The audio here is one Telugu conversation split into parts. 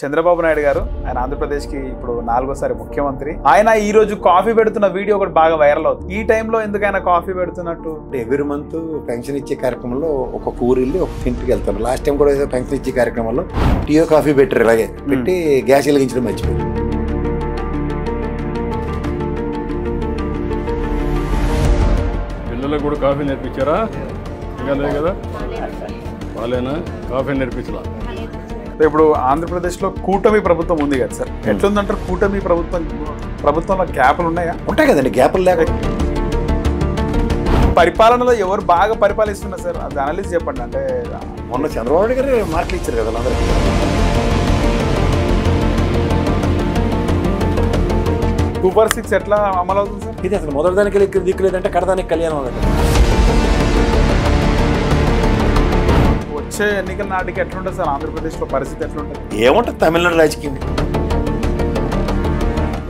చంద్రబాబు నాయుడు గారు ఆయన ఆంధ్రప్రదేశ్ కి ఇప్పుడు 4వ ముఖ్యమంత్రి. ఆయన ఈ రోజు కాఫీ పెడుతున్న వీడియో ఒకటి బాగా వైరల్ అవుతుంది. ఈ టైంలో ఎందుకైనా కాఫీ పెడుతున్నట్టు? ఎవ్రీ మంత్ పెన్షన్ ఇచ్చే కార్యక్రమంలో ఒక ఊరిల్లి ఒక ఇంటికి వెళ్తారు. లాస్ట్ టైం కూడా ఏదో పెన్షన్ ఇచ్చే కార్యక్రమంలో టీయో కాఫీ పెట్టారు, ఇలాగే పెట్టి గ్యాస్ వెలిగించడం మర్చిపోయారు. పిల్లలకు కూడా కాఫీ నేర్పించారా? ఇంకా లేదు కదా, వాళ్ళేనా కాఫీ నేర్పించలా? ఇప్పుడు ఆంధ్రప్రదేశ్లో కూటమి ప్రభుత్వం ఉంది కదా సార్, ఎట్లుందంటారు? కూటమి ప్రభుత్వంలో గ్యాప్లు ఉన్నాయా? ఉంటాయి కదండి, గ్యాప్లు లేక. పరిపాలనలో ఎవరు బాగా పరిపాలిస్తున్నారు సార్, అది అనలిస్ట్ చెప్పండి. అంటే మొన్న చంద్రబాబు నాయుడు గారు మార్కులు ఇచ్చారు కదా అందరికీ. సూపర్ 6 ఎట్లా అమలు అవుతుంది సార్? ఇది అసలు మొదటి దానికి దిక్కులేదంటే కడదానికి కళ్యాణం అన్నట్టు. వచ్చే ఎన్నికల నాటికి ఎట్లుంటుంది సార్ ఆంధ్రప్రదేశ్లో పరిస్థితి ఎట్లుంటుంది? ఏముంటుంది తమిళనాడు రాజకీయం.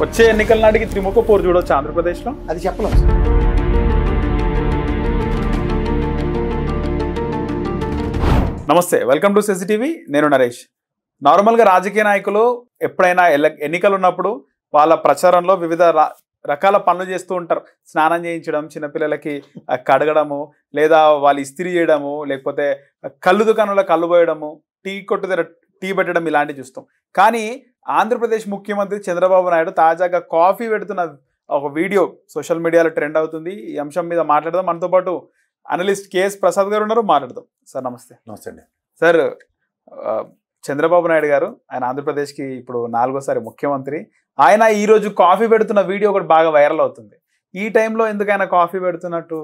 వచ్చే ఎన్నికల నాటికి త్రిముఖ పోరు చూడొచ్చు ఆంధ్రప్రదేశ్లో? అది చెప్పలేం సార్. నమస్తే, వెల్కమ్ టు సెన్సిటీవీ. నేను నరేష్. నార్మల్గా రాజకీయ నాయకులు ఎప్పుడైనా ఎన్నికలు ఉన్నప్పుడు వాళ్ళ ప్రచారంలో వివిధ రకాల పనులు చేస్తూ ఉంటారు. స్నానం చేయించడం, చిన్నపిల్లలకి కడగడము, లేదా వాళ్ళు ఇస్త్రీ చేయడము, లేకపోతే కళ్ళు దుకాణంలో కళ్ళు పోయడము, టీ కొట్టు దగ్గర టీ పెట్టడం, ఇలాంటివి చూస్తాం. కానీ ఆంధ్రప్రదేశ్ ముఖ్యమంత్రి చంద్రబాబు నాయుడు తాజాగా కాఫీ పెడుతున్న ఒక వీడియో సోషల్ మీడియాలో ట్రెండ్ అవుతుంది. ఈ అంశం మీద మాట్లాడదాం. మనతో పాటు అనలిస్ట్ కేఎస్ ప్రసాద్ గారు ఉన్నారు, మాట్లాడదాం. సార్ నమస్తే. నమస్తే అండి సార్. చంద్రబాబు నాయుడు గారు ఆయన ఆంధ్రప్రదేశ్కి ఇప్పుడు 4వ ముఖ్యమంత్రి. ఆయన ఈ రోజు కాఫీ పెడుతున్న వీడియో ఒకటి బాగా వైరల్ అవుతుంది. ఈ టైంలో ఎందుకైనా కాఫీ పెడుతున్నట్టు?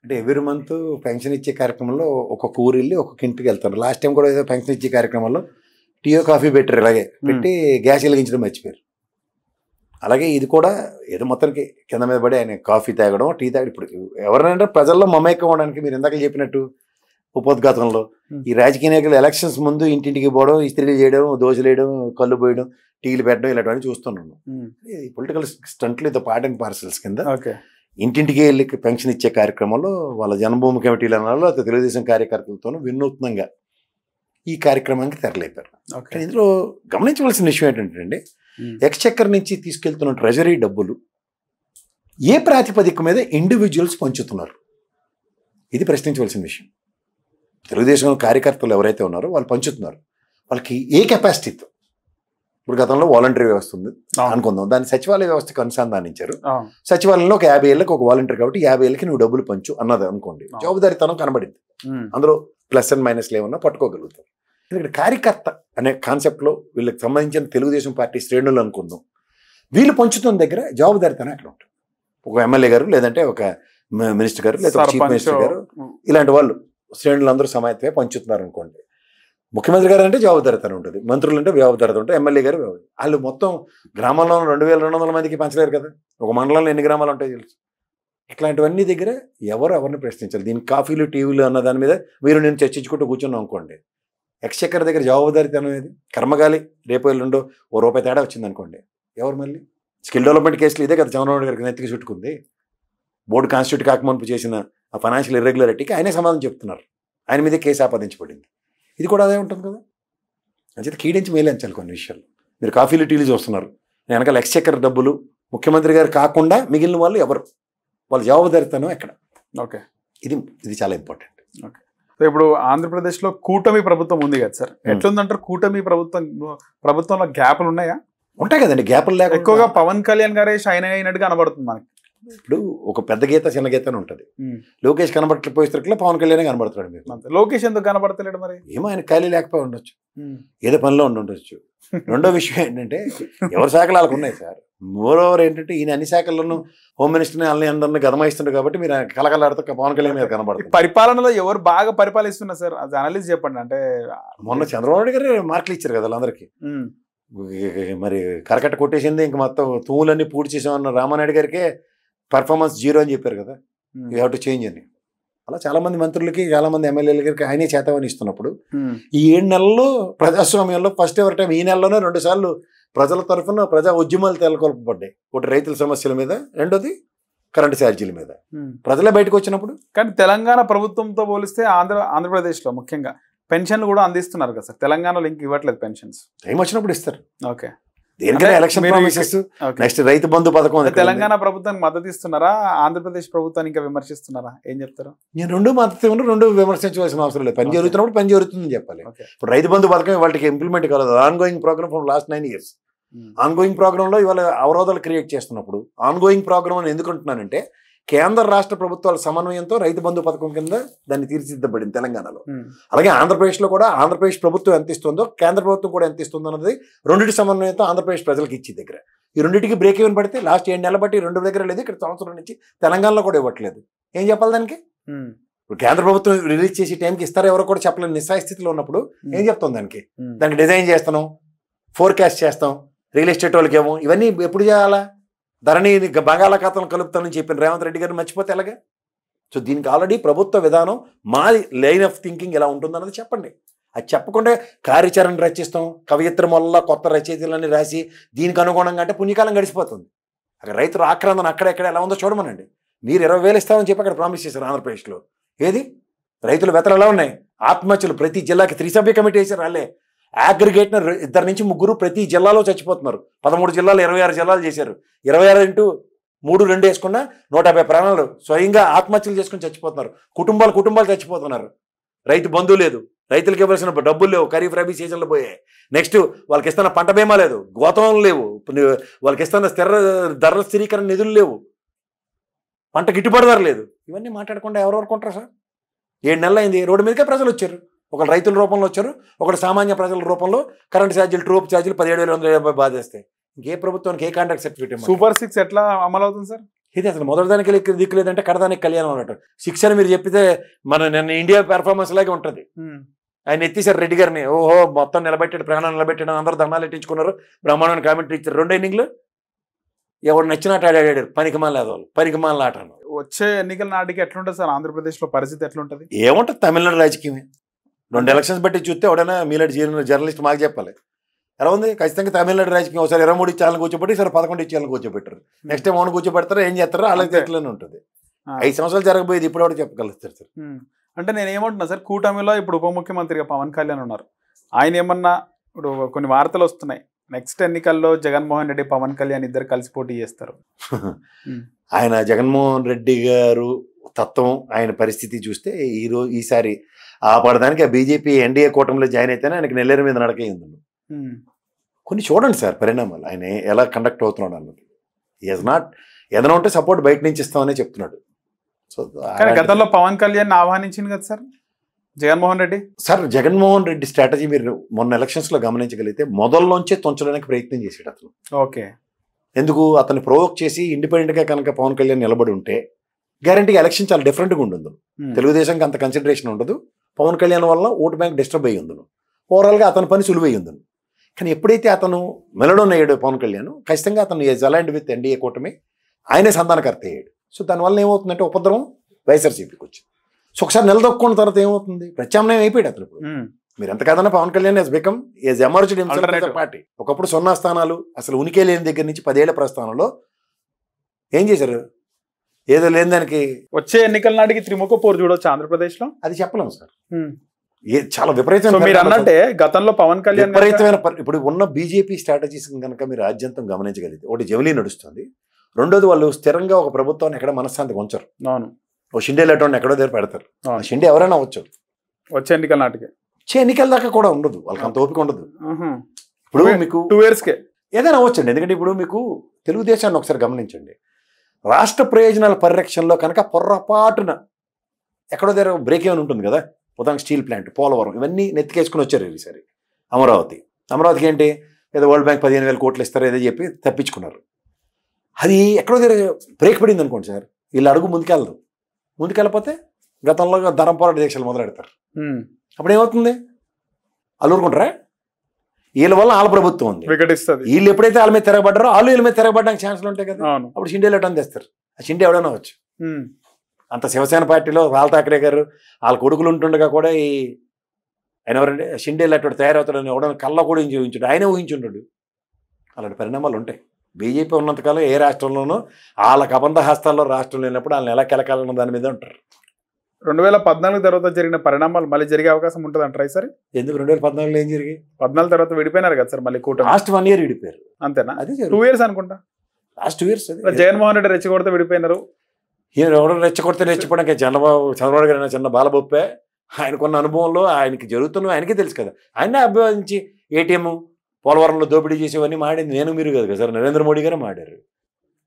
అంటే ఎవ్రీ మంత్ పెన్షన్ ఇచ్చే కార్యక్రమంలో ఒక ఊరిల్లి ఒక ఇంటికి వెళ్తారు. లాస్ట్ టైం కూడా ఏదో పెన్షన్ ఇచ్చే కార్యక్రమంలో టీయో కాఫీ పెట్టారు, ఇలాగే పెట్టి గ్యాస్ వెలిగించడం మర్చిపోయారు. అలాగే ఇది కూడా ఏదో మొత్తానికి కింద మీద పడి ఆయన కాఫీ తాగడం, టీ తాగడం. ఇప్పుడు ఎవరైనా ప్రజల్లో మమేకం అవడానికి మీరు ఇందాక చెప్పినట్టు ఉపోద్ఘాతంలో ఈ రాజకీయ నాయకులు ఎలక్షన్స్ ముందు ఇంటింటికి పోవడం, ఇస్త్రీలు చేయడం, దోశలు వేయడం, కళ్ళు పోయడం, టీలు పెట్టడం, ఇలాంటివన్నీ చూస్తున్నాను. ఇది పొలిటికల్ స్టంట్లు, ఇది పార్ట్ అండ్ పార్సల్స్ కింద ఇంటింటికి వెళ్ళి పెన్షన్ ఇచ్చే కార్యక్రమంలో వాళ్ళ జన్మభూమి కమిటీల అనాలో తెలుగుదేశం కార్యకర్తలతోనూ వినూత్నంగా ఈ కార్యక్రమానికి తెరలేపారు. ఇందులో గమనించవలసిన విషయం ఏంటంటే, ఎక్స్చెక్కర్ నుంచి తీసుకెళ్తున్న ట్రెజరీ డబ్బులు ఏ ప్రాతిపదిక మీద ఇండివిజువల్స్ పంచుతున్నారు, ఇది ప్రశ్నించవలసిన విషయం. తెలుగుదేశం కార్యకర్తలు ఎవరైతే ఉన్నారో వాళ్ళు పంచుతున్నారు, వాళ్ళకి ఏ కెపాసిటీతో. ఇప్పుడు గతంలో వాలంటరీ వ్యవస్థ ఉంది అనుకుందాం, దాన్ని సచివాలయ వ్యవస్థకు అనుసంధానించారు. సచివాలయంలో ఒక 50 ఏళ్ళకి ఒక వాలంటరీ కాబట్టి 50 ఏళ్ళకి నువ్వు డబ్బులు పంచు అన్నది అనుకోండి, జవాబుదారీతనం కనబడింది. అందులో ప్లస్ అండ్ మైనస్లు ఏమన్నా పట్టుకోగలుగుతారు. ఎందుకంటే కార్యకర్త అనే కాన్సెప్ట్లో వీళ్ళకి సంబంధించిన తెలుగుదేశం పార్టీ శ్రేణులు అనుకుందాం, వీళ్ళు పంచుతున్న దగ్గర జవాబుదారీతనం ఎక్కడ ఉంటుంది? ఒక ఎమ్మెల్యే గారు, లేదంటే ఒక మినిస్టర్ గారు, లేదా చీఫ్ మినిస్టర్ గారు, ఇలాంటి వాళ్ళు శ్రేణులు అందరూ సమాయత్తమే పంచుతున్నారు అనుకోండి. ముఖ్యమంత్రి గారు అంటే జవాబుదారీతనం ఉంటుంది, మంత్రులు అంటే జవాబుదారీతనం ఉంటుంది, ఎమ్మెల్యే గారు వాళ్ళు మొత్తం గ్రామంలో 2200 మందికి పంచలేరు కదా. ఒక మండలంలో ఎన్ని గ్రామాలు ఉంటాయో తెలుసు. ఇట్లాంటివన్నీ దగ్గర ఎవరిని ప్రశ్నించాలి? దీనికి కాఫీలు, టీవీలు అన్న దాని మీద మీరు నేను చర్చించుకుంటూ కూర్చున్నాం అనుకోండి. ఎక్స్చెక్కర్ దగ్గర జవాబుదారీతనం ఏది? కర్మగాలి రేపు ఎల్లుండో ₹1 తేడా వచ్చింది అనుకోండి, ఎవరు మళ్ళీ? స్కిల్ డెవలప్మెంట్ కేసులు ఇదే కదా చంద్రబాబు గారికి నెత్తికి చుట్టుకుంది. బోర్డు కాన్స్టిట్యూట్ కాకముందు చేసిన ఆ ఫైనాన్షియల్ ఇర్రెగ్యులారిటీకి ఆయనే సమాధానం చెప్తున్నారు, ఆయన మీదే కేసు ఆపాదించబడింది. ఇది కూడా అదే ఉంటుంది కదా. అంచేత కీడించి మేలించాలి కొన్ని విషయాలు. మీరు కాఫీలు, టీలు చూస్తున్నారు, నేను వెనకాల ఎక్స్చెక్కర్ డబ్బులు ముఖ్యమంత్రి గారు కాకుండా మిగిలిన వాళ్ళు ఎవరు, వాళ్ళ జవాబుదారీతనం ఎక్కడ? ఓకే, ఇది చాలా ఇంపార్టెంట్. ఓకే. ఇప్పుడు ఆంధ్రప్రదేశ్లో కూటమి ప్రభుత్వం ఉంది కదా సార్, ఎట్లుందంటారు? కూటమి ప్రభుత్వంలో గ్యాప్లు ఉన్నాయా? ఉంటాయి కదండి, గ్యాప్లు లేక. ఎక్కువగా పవన్ కళ్యాణ్ గారే షైన్ అయినట్టుగా కనబడుతుంది మనకి. ఇప్పుడు ఒక పెద్ద గీత చిన్న గీత అని ఉంటుంది. లోకేష్ కనబడకపోయేసరికి పవన్ కళ్యాణ్ కనబడతాడు. మీరు లోకేష్ ఎందుకు కనబడతలేడు మరి? ఏమో ఆయన ఖాళీ లేకపోయి ఉండొచ్చు, ఏదో పనిలో ఉండొచ్చు. రెండో విషయం ఏంటంటే, ఎవరి శాఖలు వాళ్ళకు ఉన్నాయి సార్. మోర్ ఓవర్ ఏంటంటే, ఈయన అన్ని శాఖల్లోనూ హోమ్ మినిస్టర్ని వాళ్ళని అందరినీ గదమాయిస్తుంటారు కాబట్టి మీరు కలకలాడుతూ పవన్ కళ్యాణ్ మీద కనబడుతుంది. పరిపాలనలో ఎవరు బాగా పరిపాలిస్తున్నారు సార్, అది అనలిస్ట్ చెప్పండి. అంటే మొన్న చంద్రబాబు నాయుడు గారు మార్కులు ఇచ్చారు కదా వాళ్ళందరికీ. మరి కరకట్ట కొట్టేసింది, ఇంక మొత్తం తూములన్నీ పూర్తి చేసామన్న రామానాయుడు గారికే పర్ఫార్మెన్స్ 0 అని చెప్పారు కదా, యూ హ్యావ్ టు చేంజ్ అని. అలా చాలామంది మంత్రులకి, చాలామంది ఎమ్మెల్యేల గారికి ఆయనే చేతవని ఇస్తున్నప్పుడు, ఈ 7 నెలల్లో ప్రజాస్వామ్యంలో ఫస్ట్ ఎవరి టైం ఈ నెలలోనే 2 సార్లు ప్రజల తరఫున ప్రజా ఉద్యమాలు తెలకొల్పబడ్డాయి. ఒకటి రైతుల సమస్యల మీద, రెండోది కరెంటు ఛార్జీల మీద. ప్రజలే బయటకు వచ్చినప్పుడు. కానీ తెలంగాణ ప్రభుత్వంతో పోలిస్తే ఆంధ్రప్రదేశ్లో ముఖ్యంగా పెన్షన్లు కూడా అందిస్తున్నారు కదా సార్, తెలంగాణలో ఇంక ఇవ్వట్లేదు పెన్షన్స్. టైం వచ్చినప్పుడు ఇస్తారు. ఓకే, దేనికైనా election promises. Next Rythu Bandhu పథకం. తెలంగాణ ప్రభుత్వానికి మద్దతు ఇస్తున్నారా, ఆంధ్రప్రదేశ్ ప్రభుత్వాన్ని ఇంకా విమర్శిస్తున్నారా, ఏం చెప్తారు? నేను రెండు మద్దతు ఇవ్వను, రెండు విమర్శించవలసిన అవసరం లేదు. పని జరుగుతున్నప్పుడు పని జరుగుతుందని చెప్పాలి. ఇప్పుడు రైతు బంధు పథకం వాళ్ళకి ఇంప్లిమెంట్ కాలేదు, ongoing program from last 9 years. Ongoing program లో ఇవాళ అవరోధాలు క్రియేట్ చేస్తున్నప్పుడు ఆన్ గోయింగ్ ప్రోగ్రామ్ అని ఎందుకు అంటున్నానంటే, కేంద్ర రాష్ట్ర ప్రభుత్వాల సమన్వయంతో రైతు బంధు పథకం కింద దాన్ని తీర్చిదిద్దబడింది తెలంగాణలో. అలాగే ఆంధ్రప్రదేశ్లో కూడా ఆంధ్రప్రదేశ్ ప్రభుత్వం ఎంత ఇస్తుందో కేంద్ర ప్రభుత్వం కూడా ఎంత ఇస్తుందో అన్నది రెండింటి సమన్వయంతో ఆంధ్రప్రదేశ్ ప్రజలకు ఇచ్చి దగ్గర. ఈ రెండింటికి బ్రేక్ ఈవెన్ పడితే లాస్ట్ 7 నెలలు బట్టి రెండు దగ్గర లేదు, ఇక్కడ సంవత్సరం నుంచి తెలంగాణలో కూడా ఇవ్వట్లేదు. ఏం చెప్పాలి దానికి? ఇప్పుడు కేంద్ర ప్రభుత్వం రిలీజ్ చేసి టైంకి ఇస్తారో ఎవరో కూడా చెప్పలేని నిస్సాయ స్థితిలో ఉన్నప్పుడు ఏం చెప్తాం దానికి? దానికి డిజైన్ చేస్తాం, ఫోర్కాస్ట్ చేస్తాం, రియల్ ఎస్టేట్ వాళ్ళకి ఏమో ఇవన్నీ ఎప్పుడు చేయాలా? ధరణి బంగాళాఖాతంలో కలుపుతానని చెప్పిన రేవంత్ రెడ్డి గారిని మర్చిపోతే ఎలాగా? సో దీనికి ఆల్రెడీ ప్రభుత్వ విధానం మాది లైన్ ఆఫ్ థింకింగ్ ఎలా ఉంటుందన్నది చెప్పండి. అది చెప్పకుండా కార్యాచరణ రచిస్తాం, కవియత్రం వల్ల కొత్త రచయితలన్నీ రాసి దీనికి అనుగుణంగా అంటే పుణ్యకాలం గడిచిపోతుంది. అక్కడ రైతుల ఆక్రందన అక్కడెక్కడ ఎలా ఉందో చూడమనండి. మీరు 20,000 ఇస్తామని చెప్పి అక్కడ ప్రామిస్ చేశారు ఆంధ్రప్రదేశ్లో. ఏది రైతుల వెతలు ఎలా ఉన్నాయి? ఆత్మహత్యలు ప్రతి జిల్లాకి 3 సభ్య కమిటీ వేసారు. వాళ్ళే అగ్రిగేట్ 2 నుంచి 3 ప్రతి జిల్లాలో చచ్చిపోతున్నారు. 13 జిల్లాలు 26 జిల్లాలు చేశారు. 26 into 3 2 వేసుకున్నా 150 ప్రాణాలు స్వయంగా ఆత్మహత్యలు చేసుకుని చచ్చిపోతున్నారు. కుటుంబాలు చచ్చిపోతున్నారు. రైతు బంధువు లేదు, రైతులకు ఇవ్వాల్సిన డబ్బులు లేవు, ఖరీఫ్ రబీ సీజన్లో పోయాయి. నెక్స్ట్ వాళ్ళకి ఇస్తున్న పంట బీమా లేదు, గోతంలు లేవు, వాళ్ళకి ఇస్తున్న ధరల స్థిరీకరణ నిధులు లేవు, పంట గిట్టుబాటు ధర లేదు. ఇవన్నీ మాట్లాడకుండా ఎవరెవరు కొంటారు సార్? 7 నెలలు అయింది, రోడ్డు మీదకే ప్రజలు వచ్చారు. ఒకళ్ళు రైతుల రూపంలో వచ్చారు, ఒకళ్ళు సామాన్య ప్రజల రూపంలో కరెంట్ ఛార్జీలు, ట్రూప్ ఛార్జీలు 17,150 బాధేస్తాయి. ఇంకే ప్రభుత్వానికి ఏ కాంట్రాక్ట్ సర్టిఫికేట్? సూపర్ 6 ఎట్లా అమలు అవుతుంది సార్? ఇది అసలు మొదటిదానికి దిక్కు లేదంటే కడదానికి కళ్యాణం అన్నట్టు. 6 అని మీరు చెప్పితే మన నిన్న ఇండియా పెర్ఫార్మెన్స్ లాగే ఉంటుంది. ఆయన ఎత్తిసారు రెడ్డి గారిని, ఓహో మొత్తం నిలబెట్టాడు, ప్రాణాలు నిలబెట్టాడు, అందరూ దండాలు ఎట్టించుకున్నారు, బ్రహ్మాండమైన కామెంటరీ ఇచ్చారు. 2 ఇన్నింగ్లు ఎవరు నచ్చినట్టు ఆడాడు. పనికిమాల ఆట. వచ్చే ఎన్నికల నాటికి ఎట్లుంటుంది సార్ ఆంధ్రప్రదేశ్లో పరిస్థితి? ఎట్లుంటుంది? ఏముంటుంది? తమిళనాడు రాజకీయమే. 2 ఎలక్షన్స్ బట్టి చూస్తే ఎవడైనా మీలాంటి జర్నలిస్ట్ మాకు చెప్పాలి ఎలా ఉంది. ఖచ్చితంగా తమిళనాడు రాజకీయం ఒకసారి 23 ఇచ్చేయాలని కూర్చోబెట్టి, సరే 11 ఇచ్చేయాలని కూర్చోబెట్టారు. నెక్స్ట్ టైం 1 కూర్చోబెడతారు, ఏం చేస్తారో అలాగే తెట్లనే ఉంటుంది. 5 సంవత్సరాలు జరగబోయేది ఇప్పుడు ఎవరు చెప్పగలుగుతారు సార్? అంటే నేను ఏమంటున్నా సార్, కూటమిలో ఇప్పుడు ఉప ముఖ్యమంత్రిగా పవన్ కళ్యాణ్ ఉన్నారు. ఆయన ఏమన్నా ఇప్పుడు కొన్ని వార్తలు వస్తున్నాయి, నెక్స్ట్ ఎన్నికల్లో జగన్మోహన్ రెడ్డి పవన్ కళ్యాణ్ ఇద్దరు కలిసి పోటీ చేస్తారు. ఆయన జగన్మోహన్ రెడ్డి గారు తత్వం, ఆయన పరిస్థితి చూస్తే ఈసారి ఆపడడానికి ఆ బీజేపీ ఎన్డీఏ కూటమిలో జాయిన్ అయితేనే ఆయనకి నెల్లేరు మీద నడకయింది. కొన్ని చూడండి సార్ పరిణామాలు, ఆయన ఎలా కండక్ట్ అవుతున్నాడు అన్నది. ఈజ్ నాట్ ఏదైనా ఉంటే సపోర్ట్ బయట నుంచి ఇస్తామనే చెప్తున్నాడు. సో గతంలో పవన్ కళ్యాణ్ ఆహ్వానించింది కదా sir Jaganmohan Reddy. Sir Jaganmohan Reddy strategy మీరు మొన్న ఎలక్షన్స్లో గమనించగలిగితే మొదల్లోంచే తొంచడానికి ప్రయత్నం చేసాడు అతను. ఓకే, ఎందుకు? అతన్ని ప్రొవోక్ చేసి ఇండిపెండెంట్గా కనుక పవన్ కళ్యాణ్ నిలబడి ఉంటే గ్యారంటీగా ఎలక్షన్ చాలా డిఫరెంట్గా ఉండదు. తెలుగుదేశంకి అంత కన్సిడరేషన్ ఉండదు. పవన్ కళ్యాణ్ వల్ల ఓటు బ్యాంక్ డిస్టర్బ్ అయ్యి ఉందను. ఓవరాల్గా అతని పని సులువై ఉందను. కానీ ఎప్పుడైతే అతను మెలడోన్ అయ్యాడు పవన్ కళ్యాణ్, ఖచ్చితంగా అతను ఈజ్ అలైన్డ్ విత్ ఎన్డీఏ కూటమి, ఆయనే సంధానకర్త అయ్యాడు. సో దానివల్ల ఏమవుతుందంటే ఉపద్రవం వైఎస్ఆర్సీపీకి వచ్చింది. సో ఒకసారి నిలదొక్కున్న తర్వాత ఏమవుతుంది? ప్రత్యామ్నాయం అయిపోయాడు అతను. ఇప్పుడు మీరు ఎంత కాదన్నా Pawan Kalyan he's become is emerged himself as a party. ఒకప్పుడు 0 స్థానాలు అసలు ఉనికి లేని దగ్గర నుంచి 10 ఏళ్ల ప్రస్థానంలో ఏం చేశారు? ఏదో లేని దానికి వచ్చే ఎన్నికల నాటికి త్రిముఖ పోరు చూడొచ్చు ఆంధ్రప్రదేశ్లో. అది చెప్పలేము సార్. చాలా విపరీతమైన మీరు అన్నట్టే గతంలో పవన్ కళ్యాణ్ విపరీతమైన ఇప్పుడు ఉన్న బీజేపీ స్ట్రాటజీస్ కనుక మీరు ఆద్యంతం గమనించగలిగితే, ఒకటి జమిలీ నడుస్తుంది, రెండోది వాళ్ళు స్థిరంగా ఒక ప్రభుత్వాన్ని ఎక్కడ మనశ్శాంతికి ఉంచరు. అవును, ఓ షిండే లెటోని ఎక్కడో దగ్గర పెడతారు. షిండే ఎవరైనా అవ్వచ్చు, వచ్చే ఎన్నికల నాటికి. ఎన్నికల దాకా కూడా ఉండదు వాళ్ళకి, అంత ఓపిక ఉండదు. ఇప్పుడు మీకు 2 yearsకే ఏదైనా అవ్వచ్చండి. ఎందుకంటే ఇప్పుడు మీకు తెలుగుదేశాన్ని ఒకసారి గమనించండి. రాష్ట్ర ప్రయోజనాల పరిరక్షణలో కనుక పొర్రపాటున ఎక్కడో దగ్గర బ్రేక్ ఏమైనా ఉంటుంది కదా. ఉదాహరణ స్టీల్ ప్లాంట్, పోలవరం, ఇవన్నీ నెత్తికేసుకుని వచ్చారు ఈసారి. అమరావతికి ఏంటి, ఏదో వరల్డ్ బ్యాంక్ 15,000 కోట్లు ఇస్తారు ఏదో చెప్పి తప్పించుకున్నారు. అది ఎక్కడో దగ్గర బ్రేక్ పడింది అనుకోండి సార్, వీళ్ళు అడుగు ముందుకెళ్ళపోతే గతంలో ధరం పోరాట దీక్షలు మొదలెడతారు. అప్పుడు ఏమవుతుంది? వాళ్ళు ఊరుకుంటారా? వీళ్ళ వల్ల వాళ్ళ ప్రభుత్వం ఉంది, వీళ్ళు ఎప్పుడైతే వాళ్ళ మీద తిరగబడ్డారో వాళ్ళు వీళ్ళ మీద తిరగబడడానికి ఛాన్స్లు ఉంటాయి కదా. అప్పుడు షిండే లెటర్ని తెస్తారు. ఆ షిండే ఎవడైనా వచ్చు. అంత శివసేన పార్టీలో రాల్ ఠాకరే గారు వాళ్ళ కొడుకులు ఉంటుండగా కూడా ఆయన ఎవరంటే షిండే లెటర్ తయారవుతాడని ఎవడన్నా కళ్ళ కూడా ఊహించాడు, ఆయనే ఊహించుంటాడు. అలాంటి పరిణామాలు ఉంటాయి. బీజేపీ ఉన్నంతకాలం ఏ రాష్ట్రంలోనూ వాళ్ళకి అబంధ హస్తాల్లో రాష్ట్రం లేనప్పుడు వాళ్ళని ఎలా కెలకాలన్న దాని మీద ఉంటారు. 2014 తర్వాత జరిగిన పరిణామాలు మళ్ళీ జరిగే అవకాశం ఉంటుంది అంటారా ఈసారి? ఎందుకు 2014లో ఏం జరిగాయి? 14 తర్వాత విడిపోయినారు కదా సార్ మళ్ళీ కూటమి. లాస్ట్ 1 year విడిపోయారు అంతేనా? అది 2 years అనుకుంటా. లాస్ట్ 2 years జగన్మోహన్ రెడ్డి రెచ్చగొడితే విడిపోయినారు. ఈయన ఎవడో రెచ్చగొడితే రెచ్చిపోవడానికి చంద్రబాబు గారు చిన్న బాలబొప్పే. ఆయనకున్న అనుభవంలో ఆయనకి జరుగుతున్న ఆయనకే తెలుసు కదా. ఆయన అభివాదించి ఏటీఎం పోలవరంలో దోపిడీ చేసేవన్నీ మాడింది నేను మీరు కదా సార్, నరేంద్ర మోడీ గారు మాడారు.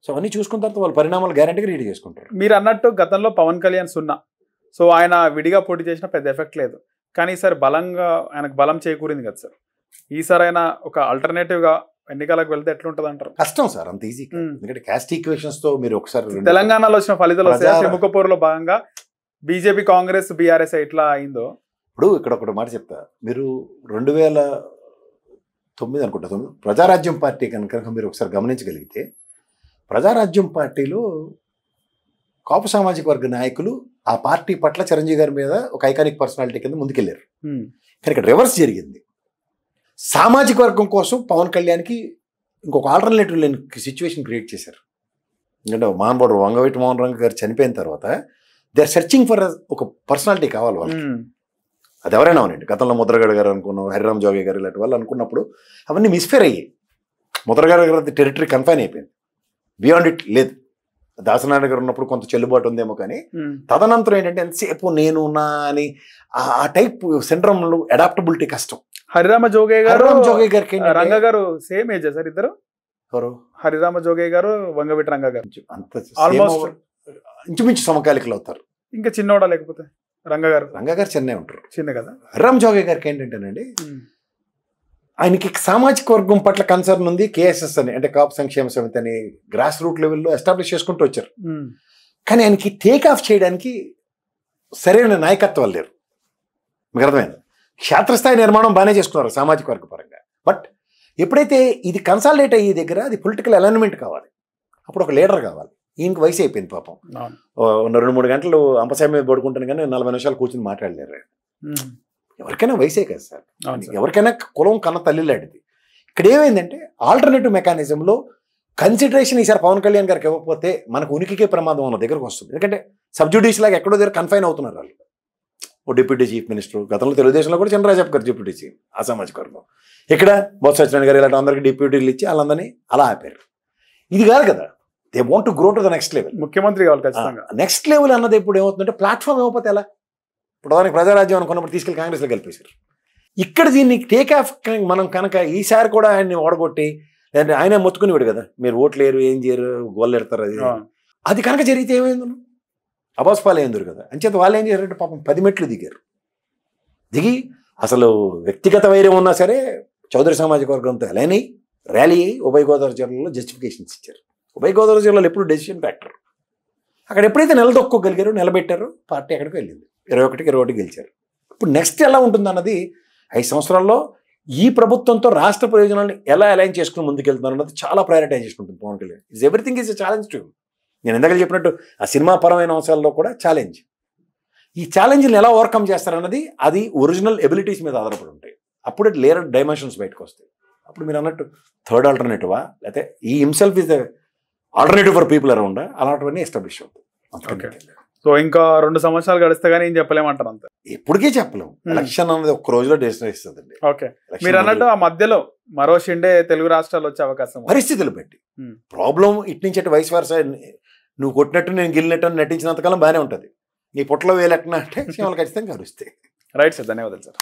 సో అవన్నీ చూసుకున్న తర్వాత వాళ్ళ పరిణామాలు గ్యారంటీగా రెడీ చేసుకుంటారు. మీరు అన్నట్టు గతంలో పవన్ కళ్యాణ్ 0, సో ఆయన విడిగా పోటీ చేసిన పెద్ద ఎఫెక్ట్ లేదు. కానీ ఈసారి బలంగా ఆయనకు బలం చేకూరింది కదా సార్. ఈసారి ఆయన ఒక ఆల్టర్నేటివ్ గా ఎన్నికలకు వెళ్తే ఎట్లుంటది అంటారు? కష్టం సార్, అంత ఈజీ. ఎందుకంటే క్యాస్ట్ ఈక్వేషన్స్ తో మీరు ఒకసారి తెలంగాణలో వచ్చిన ఫలితాలు త్రిముఖపూర్లో భాగంగా బీజేపీ, కాంగ్రెస్, బీఆర్ఎస్ ఎట్లా అయిందో. ఇప్పుడు ఇక్కడ ఒకటి మాట చెప్తా. మీరు 2009 అనుకుంటా, ప్రజారాజ్యం పార్టీ కనుక మీరు ఒకసారి గమనించగలిగితే, ప్రజారాజ్యం పార్టీలో కాపు సామాజిక వర్గ నాయకులు ఆ పార్టీ పట్ల చిరంజీవి గారి మీద ఒక ఐకానిక్ పర్సనాలిటీ కింద ముందుకెళ్ళారు. కానీ ఇక్కడ రివర్స్ జరిగింది. సామాజిక వర్గం కోసం పవన్ కళ్యాణ్కి ఇంకొక ఆల్టర్నేటివ్ లేని సిచ్యువేషన్ క్రియేట్ చేశారు. ఎందుకంటే మహానుభావుడు వంగవీటి మోహన్ రంగ గారు చనిపోయిన తర్వాత దే ఆర్ సెర్చింగ్ ఫర్ ఒక పర్సనాలిటీ కావాలి వాళ్ళకి. అది ఎవరైనా అవునండి. గతంలో ముద్రగడ గారు అనుకున్నాం, హరిరామ్ జోగి గారు ఇలాంటి వాళ్ళు అనుకున్నప్పుడు అవన్నీ మిస్ఫేర్ అయ్యాయి. ముద్రగడ గారి టెరిటరీ కన్ఫైన్ అయిపోయింది, బియాండ్ ఇట్ లేదు. దాసనారాయణ గారు ఉన్నప్పుడు కొంత చెల్లుబాటు ఉందేమో, కానీ తదనంతరం ఏంటంటే ఎంతసేపు నేను నా అని ఆ టైప్ సిండ్రోమ్లు అడాప్టబిలిటీ కష్టం. హరిరామ జోగయ్య గారు, గారికి రంగ గారు సేమ్ ఏజ్ సార్ ఇద్దరు? హరిరామ జోగయ్య గారు, వంగవీటి రంగ గారు అంత ఆల్మోస్ట్ ఇంచుమించు సమకాలికలు అవుతారు. ఇంకా చిన్నోడా లేకపోతే రంగ గారు చిన్నే ఉంటారు. చిన్న కదా. హరిరామ జోగయ్య గారికి ఏంటంటేనండి, ఆయనకి సామాజిక వర్గం పట్ల కన్సర్న్ ఉంది. కేఎస్ఎస్ అని, అంటే కాపు సంక్షేమ సమితి అని గ్రాస్ రూట్ లెవెల్లో ఎస్టాబ్లిష్ చేసుకుంటూ వచ్చారు. కానీ ఆయనకి టేక్ ఆఫ్ చేయడానికి సరైన నాయకత్వం లేరు. మీకు అర్థమైంది? క్షేత్రస్థాయి నిర్మాణం బాగానే చేసుకున్నారు సామాజిక వర్గ పరంగా. బట్ ఎప్పుడైతే ఇది కన్సాలిడేట్ అయ్యే దగ్గర అది పొలిటికల్ అలైన్మెంట్ కావాలి, అప్పుడు ఒక లీడర్ కావాలి. ఈయనకి వయసు అయిపోయింది పాపం. 2-3 గంటలు అంపసాయి మీద పడుకుంటాను కానీ 40 నిమిషాలు కూర్చొని మాట్లాడలేరు. ఎవరికైనా వయసే కదా సార్, ఎవరికైనా కులం కన్న తల్లిలాంటిది. ఇక్కడ ఏమైందంటే ఆల్టర్నేటివ్ మెకానిజంలో కన్సిడరేషన్ ఈసారి పవన్ కళ్యాణ్ గారికి ఇవ్వకపోతే మనకు ఉనికికే ప్రమాదం ఉన్న దగ్గరకు వస్తుంది. ఎందుకంటే సబ్జుడిష్ లాగా ఎక్కడో దగ్గర కన్ఫైన్ అవుతున్నారు వాళ్ళు. ఓ డిప్యూటీ చీఫ్ మినిస్టర్, గతంలో తెలుగుదేశంలో కూడా చంద్రరాజప్ప గారు డిప్యూటీ చీఫ్ ఆ సామాజిక వర్గం. ఇక్కడ బొత్స సత్యనారాయణ గారు ఇలాంటి అందరికీ డిప్యూటీలు ఇచ్చి వాళ్ళందరినీ అలా ఆపారు. ఇది కాదు కదా, they want to grow to the next level. ముఖ్యమంత్రి కావాలి ఖచ్చితంగా. నెక్స్ట్ లెవెల్ అన్నది ఇప్పుడు ఏమవుతుందంటే ప్లాట్ఫామ్ ఇవ్వకపోతే ఎలా? ఇప్పుడు దానికి ప్రజారాజ్యం అనుకున్నప్పుడు తీసుకెళ్ళి కాంగ్రెస్లో కలిపేశారు. ఇక్కడ దీన్ని టేక్ ఆఫ్ మనం కనుక ఈసారి కూడా ఆయన్ని ఓడగొట్టి, లేదంటే ఆయన మొత్తుకునేవాడు కదా, మీరు ఓట్లు లేరు ఏం చేయరు గోళ్ళు ఎడతారు, అది కనుక జరిగితే ఏమైంది? అబాస్పాలు ఏందరు కదా. అంచేత వాళ్ళు ఏం చేశారంటే పాపం 10 మెట్లు దిగారు. దిగి అసలు వ్యక్తిగత వైరం ఉన్నా సరే చౌదరి సామాజిక వర్గంతో అలైన్ అయ్యి ర్యాలీ అయ్యి ఉభయ గోదావరి జిల్లాలో జస్టిఫికేషన్స్ ఇచ్చారు. ఉభయ గోదావరి జిల్లాలో ఎప్పుడు డెసిషన్ ఫ్యాక్టర్. అక్కడ ఎప్పుడైతే నిలదొక్కోగలిగారో, నిలబెట్టారో పార్టీ అక్కడికి వెళ్ళింది. 21 గెలిచారు. ఇప్పుడు నెక్స్ట్ ఎలా ఉంటుంది అన్నది 5 సంవత్సరాల్లో ఈ ప్రభుత్వంతో రాష్ట్ర ప్రయోజనాలను ఎలా అలైన్ చేసుకుని ముందుకెళ్తున్నారు అన్నది చాలా ప్రయారిటైజేషన్ ఉంటుంది Pawan Kalyan. Is everything is a challenge to. నేను ఇందాక చెప్పినట్టు ఆ సినిమా పరమైన అంశాల్లో కూడా ఛాలెంజ్. ఈ ఛాలెంజ్ని ఎలా ఓవర్కమ్ చేస్తారన్నది అది ఒరిజినల్ ఎబిలిటీస్ మీద ఆధారపడి ఉంటాయి. అప్పుడు లేయర్ డైమెన్షన్స్ బయటకు వస్తాయి. అప్పుడు మీరు అన్నట్టు థర్డ్ ఆల్టర్నేటివా, లేకపోతే ఈ himself is the alternative for people around, అలాంటివన్నీ ఎస్టాబ్లిష్ అవుతాయి. సో ఇంకా 2 సంవత్సరాలు గడిస్తే కానీ ఏం చెప్పలేమంటారు అంతే. ఎప్పటికీ చెప్పలేము. ఎలక్షన్ అనేది ఒక్క రోజులో డెసిషన్ ఇస్తుందండి. ఓకే, మీరు అన్నట్టు ఆ మధ్యలో మరో షిండే తెలుగు రాష్ట్రాలు వచ్చే అవకాశం, పరిస్థితులు బట్టి ప్రాబ్లం ఇటు నుంచి అటు వయసు వరుస. నువ్వు కొట్టినట్టు నేను గిల్లినట్టు నటించినంతకాలం బాగానే ఉంటుంది. నీ పొట్టలో వేలెట్టినా అంటే వాళ్ళకి ఖచ్చితంగా కలుస్తాయి. రైట్ సార్, ధన్యవాదాలు సార్.